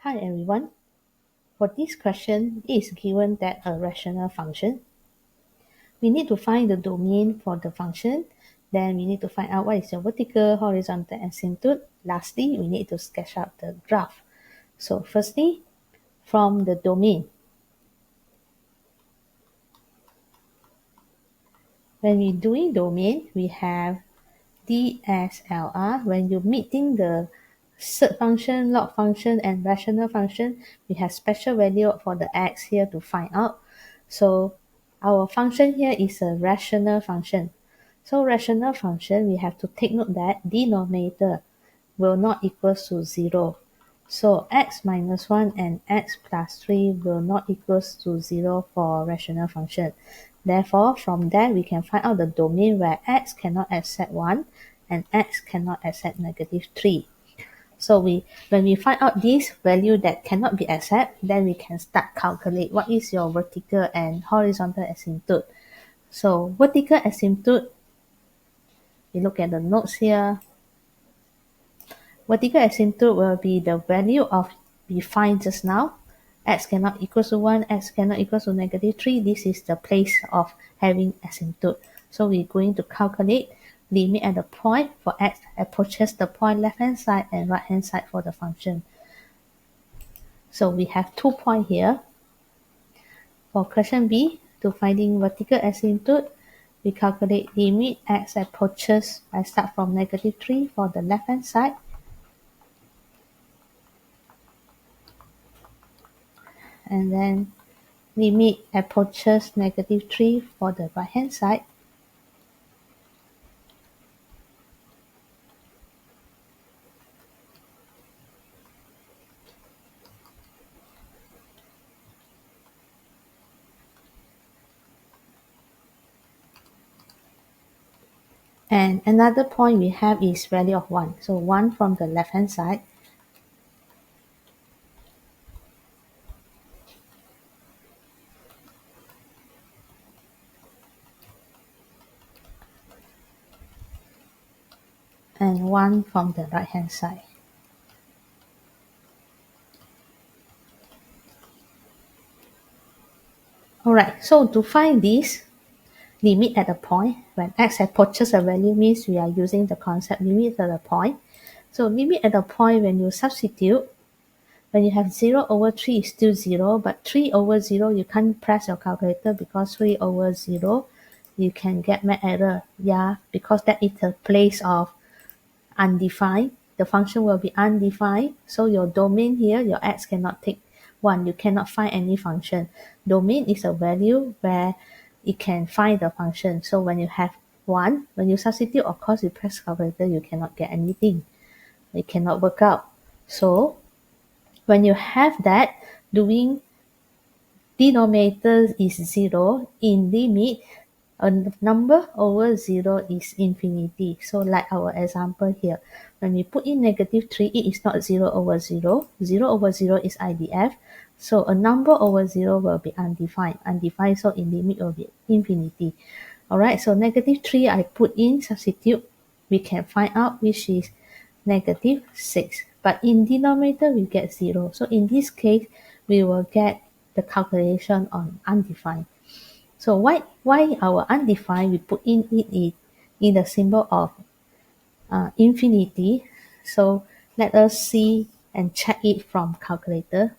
Hi everyone. For this question, it is given that a rational function. We need to find the domain for the function. Then we need to find out what is your vertical, horizontal, asymptote. Lastly, we need to sketch out the graph. So firstly, from the domain. When we're doing domain, we have DSLR. When you're meeting the surd function, log function, and rational function, we have special value for the x here to find out. So our function here is a rational function. So rational function, we have to take note that denominator will not equal to 0. So x minus 1 and x plus 3 will not equal to 0 for rational function. Therefore, from there, we can find out the domain where x cannot accept 1 and x cannot accept negative 3. So when we find out this value that cannot be accepted, then we can start calculate what is your vertical and horizontal asymptote. So vertical asymptote, we look at the notes here. Vertical asymptote will be the value of we find just now. X cannot equal to 1, x cannot equal to negative 3. This is the place of having asymptote. So we're going to calculate limit at the point for x approaches the point left hand side and right hand side for the function. So we have 2 points here. For question B, to finding vertical asymptote, we calculate limit x approaches. I start from negative 3 for the left hand side. And then limit approaches negative 3 for the right hand side. And another point we have is value of 1. So 1 from the left hand side. And 1 from the right hand side. Alright, so to find this limit at a point, when x approaches a value means we are using the concept limit at a point. So limit at a point, when you substitute, when you have 0 over 3 is still 0, but 3 over 0 you can't press your calculator because 3 over 0 you can get mad error. Yeah, because that is the place of undefined. The function will be undefined. So your domain here, your x cannot take 1. You cannot find any function. Domain is a value where it can find the function. So when you have 1, when you substitute, of course, you press calculator, you cannot get anything. It cannot work out. So when you have that, doing denominator is 0, in limit, a number over 0 is infinity. So like our example here, when we put in negative 3, it is not 0 over 0. 0 over 0 is IDF. So a number over 0 will be undefined. Undefined, so in limit will be infinity. Alright, so negative 3 I put in, substitute, we can find out which is negative 6. But in denominator, we get 0. So in this case, we will get the calculation on undefined. So why our undefined, we put in it in the symbol of infinity. So let us see and check it from calculator.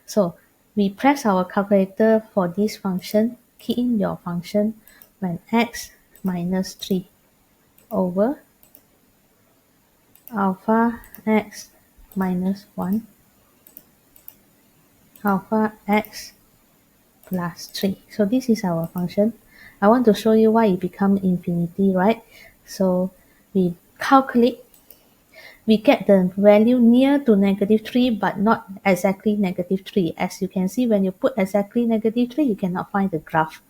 So we press our calculator for this function, key in your function when x minus 3 over alpha x minus 1 alpha x plus 3. So this is our function. I want to show you why it becomes infinity, right? So we calculate, we get the value near to negative 3 but not exactly negative 3. As you can see, when you put exactly negative 3, you cannot find the graph.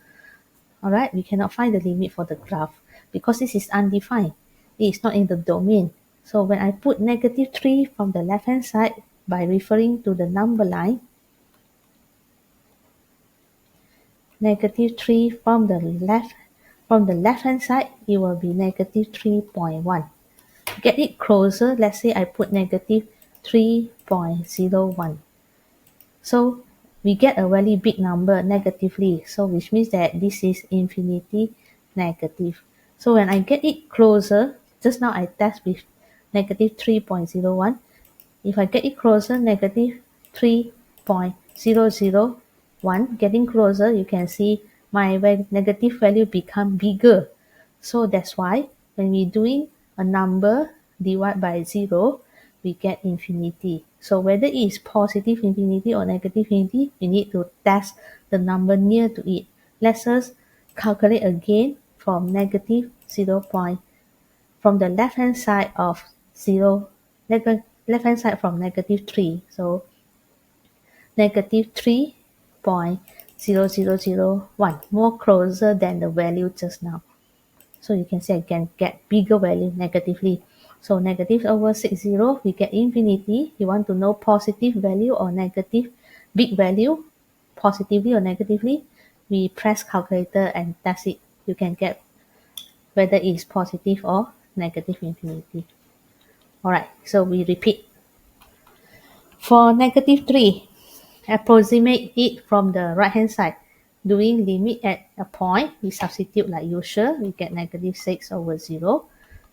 Alright, we cannot find the limit for the graph because this is undefined. It is not in the domain. So when I put negative 3 from the left hand side by referring to the number line, negative 3 from the left hand side, it will be negative 3.1. Get it closer, let's say I put negative 3.01. So we get a very big number negatively, so which means that this is infinity negative. So when I get it closer, just now I test with negative 3.01. If I get it closer, negative 3.001, getting closer, you can see my negative value become bigger. So that's why when we're doing a number divided by 0, we get infinity. So whether it is positive infinity or negative infinity, we need to test the number near to it. Let us calculate again from negative 0. From the left hand side of 0, left hand side from negative 3. So negative 3.0001, more closer than the value just now. So you can say I can get bigger value negatively. So negative over 60, we get infinity. You want to know positive value or negative big value, positively or negatively, we press calculator and test it. You can get whether it is positive or negative infinity. Alright, so we repeat. For negative 3, approximate it from the right hand side. Doing limit at a point, we substitute like usual, we get negative 6 over 0.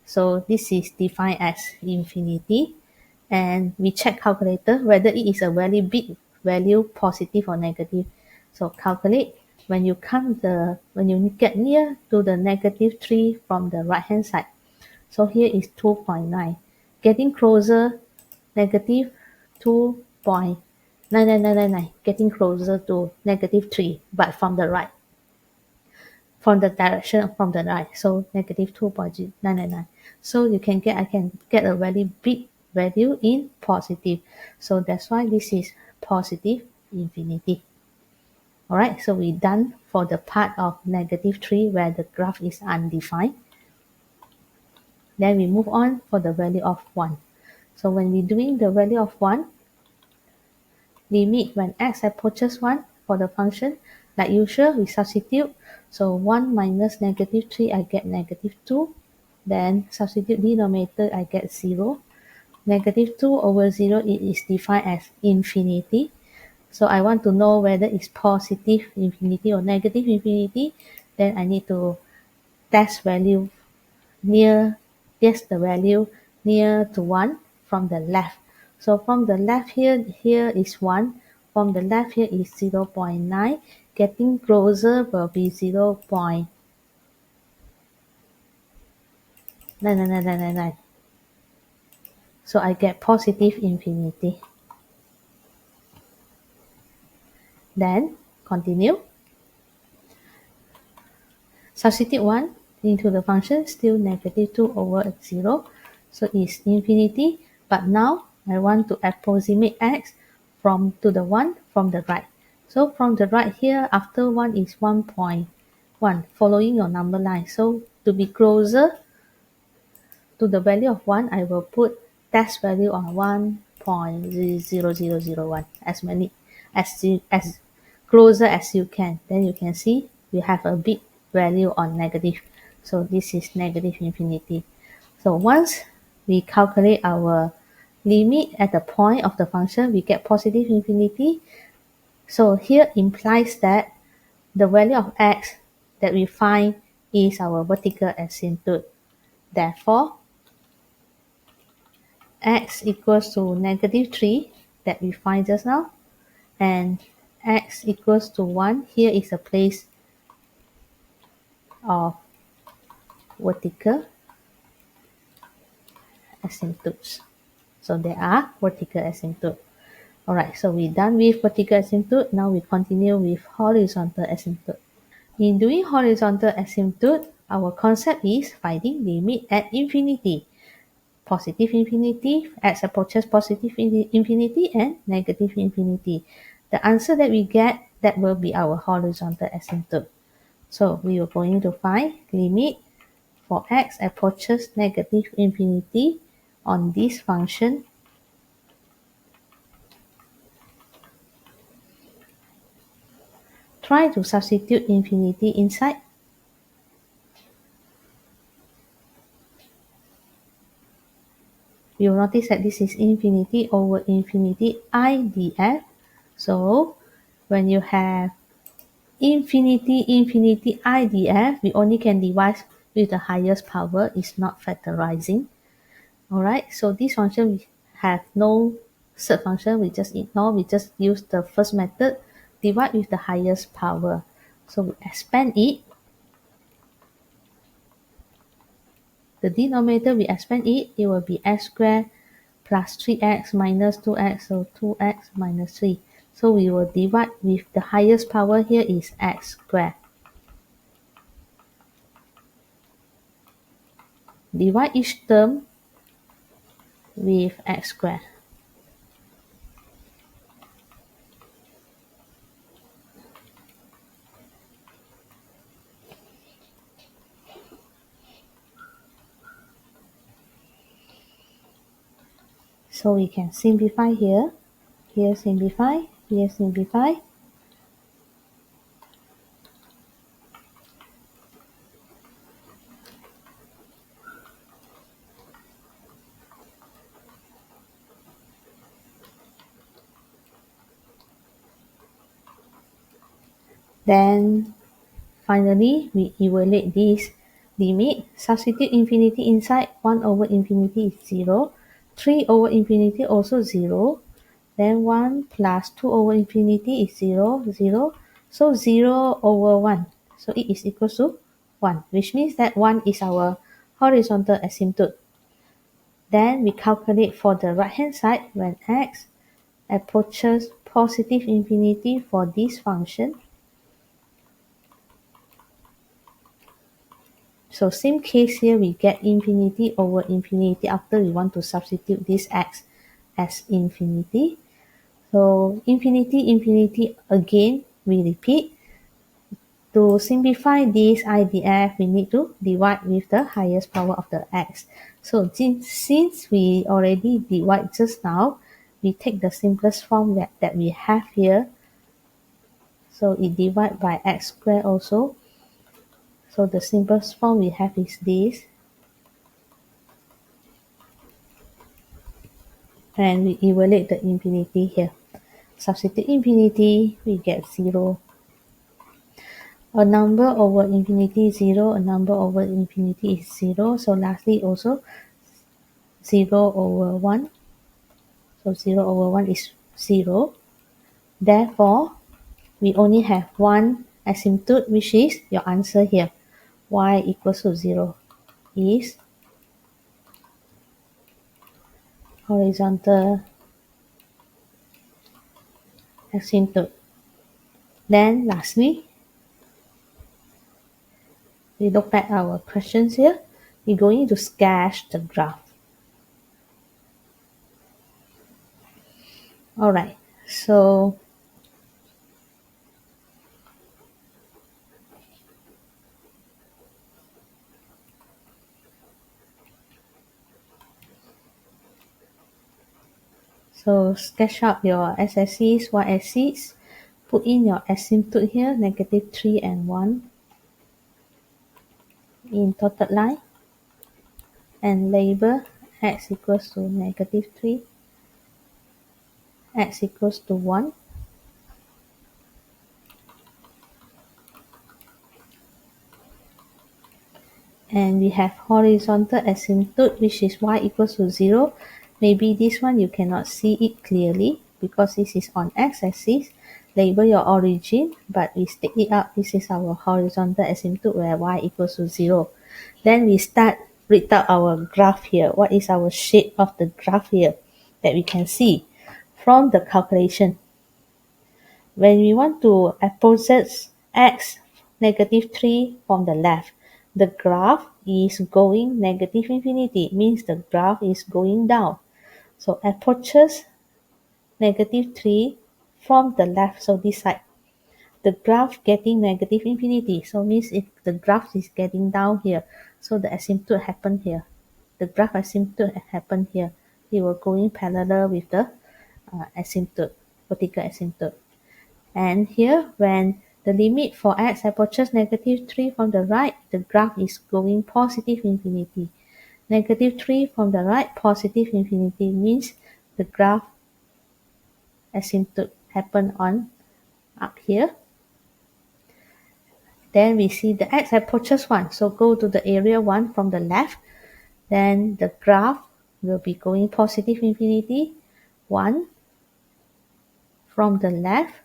So this is defined as infinity. And we check calculator whether it is a very big value, positive or negative. So calculate when you get near to the negative 3 from the right hand side. So here is 2.9. Getting closer, negative 2.99999, getting closer to negative 3, but from the right, from the direction from the right. So negative 2.999. So I can get a very big value in positive. So that's why this is positive infinity. Alright, so we're done for the part of negative 3 where the graph is undefined. Then we move on for the value of 1. So when we're doing the value of 1, limit when x approaches 1 for the function, like usual, we substitute. So 1 minus negative 3, I get negative 2. Then substitute denominator, I get 0. Negative 2 over 0, it is defined as infinity. So I want to know whether it's positive infinity or negative infinity. Then I need to test value near, guess the value near to 1 from the left. So from the left here is 1. From the left here is 0.9. Getting closer will be 0.99999. So I get positive infinity. Then continue. Substitute 1 into the function, still negative 2 over 0. So it's infinity. But now I want to approximate x to the 1 from the right. So from the right here, after 1 is 1.1, following your number line. So to be closer to the value of 1, I will put test value on 1.0001, as closer as you can. Then you can see we have a big value on negative. So this is negative infinity. So once we calculate our limit at the point of the function, we get positive infinity. So here implies that the value of x that we find is our vertical asymptote. Therefore, x equals to negative 3 that we find just now, and x equals to 1. Here is a place of vertical asymptotes. So there are vertical asymptotes. Alright, so we're done with vertical asymptote. Now we continue with horizontal asymptote. In doing horizontal asymptote, our concept is finding limit at infinity. Positive infinity, x approaches positive infinity, and negative infinity. The answer that we get, that will be our horizontal asymptote. So we are going to find limit for x approaches negative infinity on this function. Try to substitute infinity inside. you'll notice that this is infinity over infinity IDF. So when you have infinity IDF, we only can divide with the highest power, it's not factorizing. Alright, so this function we have no third function, we just ignore, we just use the first method, divide with the highest power. So we expand it. The denominator we expand it, it will be x squared plus 3x minus 2x, so 2x minus 3. So we will divide with the highest power here is x squared. Divide each term with x squared. So we can simplify here. Here simplify, here simplify. Then finally, we evaluate this limit. Substitute infinity inside. 1 over infinity is 0. 3 over infinity also 0. Then 1 plus 2 over infinity is 0, 0. So 0 over 1. So it is equal to 1, which means that 1 is our horizontal asymptote. Then we calculate for the right hand side when x approaches positive infinity for this function. So same case here, we get infinity over infinity after we want to substitute this x as infinity. So infinity again, we repeat. To simplify this IDF, we need to divide with the highest power of the x. So since we already divide just now, we take the simplest form that we have here. So it divide by x squared also. So the simplest form we have is this. And we evaluate the infinity here. Substitute infinity, we get 0. A number over infinity is 0, a number over infinity is 0. So lastly also 0 over 1. So 0 over 1 is 0. Therefore, we only have one asymptote, which is your answer here. Y equals to 0 is horizontal asymptote. Then lastly, we look at our questions here. We're going to sketch the graph. Alright, so sketch out your x-axis, y-axis. Put in your asymptote here, negative 3 and 1 in dotted line. And label x equals to negative 3, x equals to 1. And we have horizontal asymptote, which is y equals to 0. Maybe this one you cannot see it clearly because this is on x-axis. Label your origin, but we stick it up. This is our horizontal asymptote where y equals to 0. Then we read out our graph here. What is our shape of the graph here that we can see from the calculation? When we want to opposite x negative 3 from the left, the graph is going negative infinity, means the graph is going down. So approaches negative 3 from the left, so this side. The graph getting negative infinity, so means the graph is getting down here. So the asymptote happened here. The graph asymptote happened here. It will going parallel with the asymptote, vertical asymptote. And here, when the limit for x approaches negative 3 from the right, the graph is going positive infinity. Negative 3 from the right, positive infinity means the graph asymptote happen on up here. Then we see the x approaches 1. So go to the area 1 from the left. Then the graph will be going positive infinity 1 from the left.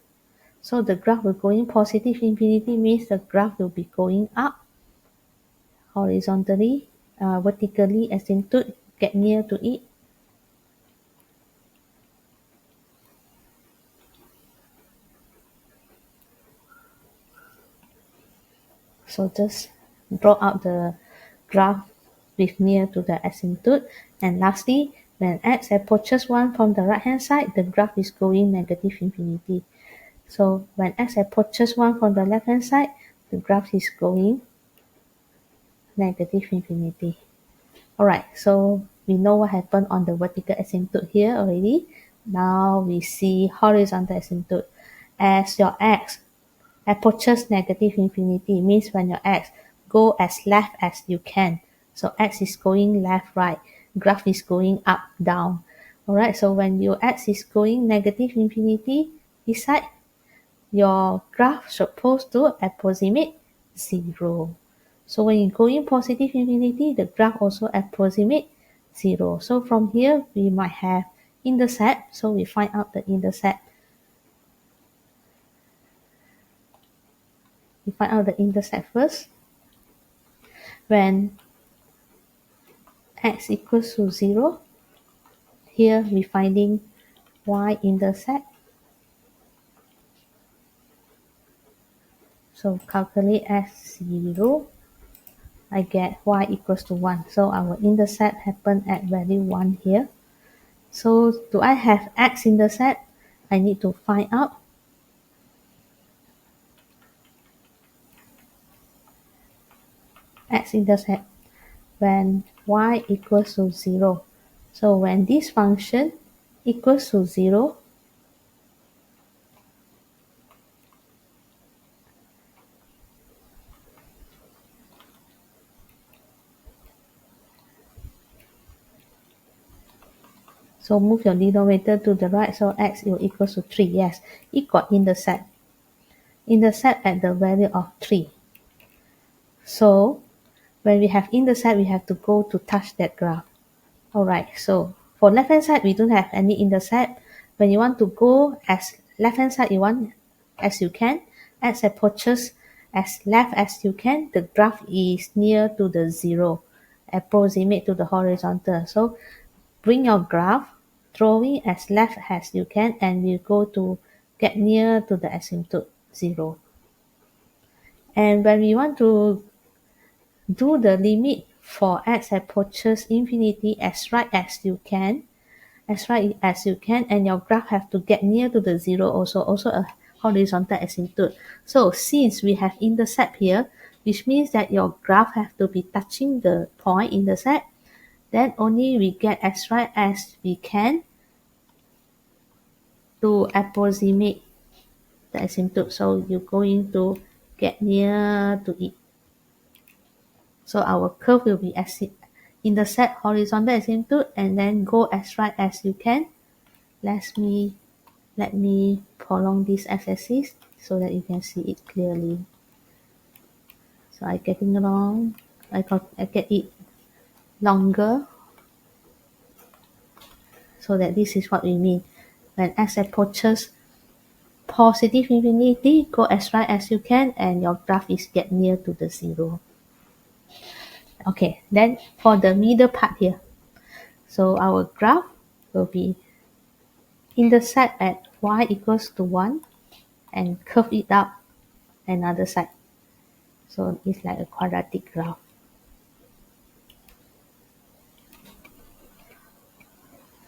So the graph will going positive infinity means the graph will be going up horizontally, vertically asymptote, get near to it. So just draw out the graph with near to the asymptote. And lastly, when x approaches 1 from the right hand side, the graph is going negative infinity. So when x approaches 1 from the left hand side, the graph is going negative infinity. Alright, so we know what happened on the vertical asymptote here already. Now we see horizontal asymptote. As your x approaches negative infinity means when your x go as left as you can. So x is going left, right. Graph is going up, down. Alright, so when your x is going negative infinity, this side, your graph supposed to approximate 0. So when you go in positive infinity, the graph also approximate 0. So from here, we might have intercept. So we find out the intercept. We find out the intercept first. When x equals to 0, here we finding y-intercept. So calculate s0, I get y equals to 1. So our intercept happen at value 1 here. So do I have x-intercept? I need to find out x-intercept when y equals to 0. So when this function equals to 0, so move your denominator to the right, so x will equal to 3. Yes, it got intercept. Intercept at the value of 3. So when we have intercept, we have to go to touch that graph. Alright, so for left hand side, we don't have any intercept. When you want to go as left hand side, you want as you can, as approaches as left as you can, the graph is near to the 0, approximate to the horizontal. So bring your graph, drawing as left as you can, and we go to get near to the asymptote 0. And when we want to do the limit for x approaches infinity as right as you can, and your graph have to get near to the 0 also a horizontal asymptote. So since we have intercept here, which means that your graph have to be touching the point intercept, then only we get as right as we can to approximate the asymptote. So you're going to get near to it. So our curve will be intercept horizontal asymptote and then go as right as you can. Let me prolong this x-axis so that you can see it clearly. So I getting along. I get it longer. So that this is what we mean. When x approaches positive infinity, go as right as you can, and your graph is get near to the 0. Okay, then for the middle part here, so our graph will be intercept at y equals to 1 and curve it up another side. So it's like a quadratic graph.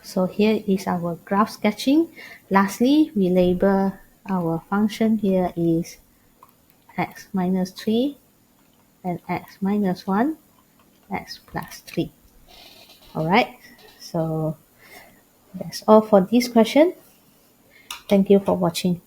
So here is our graph sketching. Lastly, we label our function here is x minus 3 and x minus 1, x plus 3. Alright, so that's all for this question. Thank you for watching.